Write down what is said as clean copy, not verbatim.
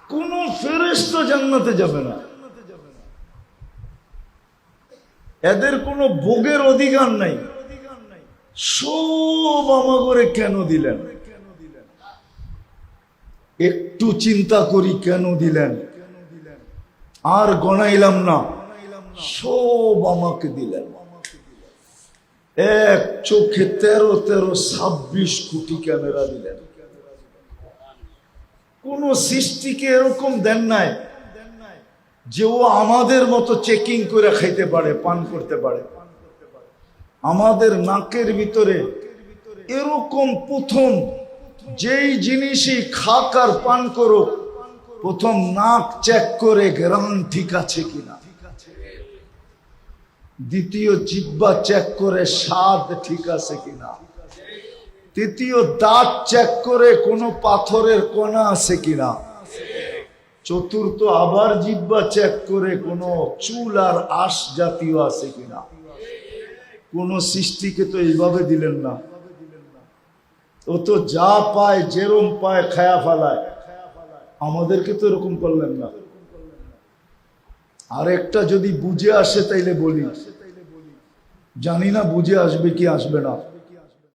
কোন ফেরেশতা জান্নাতে যাবে না, এদের কোনো ভোগের অধিকার নাই। সব আমাগরে কেন দিলেন? একটু চিন্তা করি কেন দিলেন, আর গণাইলাম না, সব আমাকে দিলেন। এক চোখে 13 কোটি ক্যামেরা দিলেন। কোন সৃষ্টিকে এরকম দেন নাই যে ও আমাদের মতো চেকিং করে খাইতে পারে, পান করতে পারে। আমাদের নাকের ভিতরে এরকম প্রথম যেই জিনিসই খাক আর পান করো, প্রথম নাক চেক করে গ্রাম ঠিক আছে কিনা, দ্বিতীয় জিহ্বা চেক করে স্বাদ ঠিক আছে কিনা, তৃতীয় দাঁত চেক করে কোনো পাথরের কণা আছে কিনা, চতুর্থ আবার জিহ্বা চেক করে কোনো চুল আর আঁশ জাতীয় আছে কিনা। কোন সৃষ্টিকে তো এইভাবে দিলেন না, ও তো যা পায় যেরম পায় খায়া ফেলায়, আমাদেরকে তো এরকম করলেন না। আর একটা যদি বুঝে আসে তাইলে বলি, জানি না বুঝে আসবে কি আসবে না।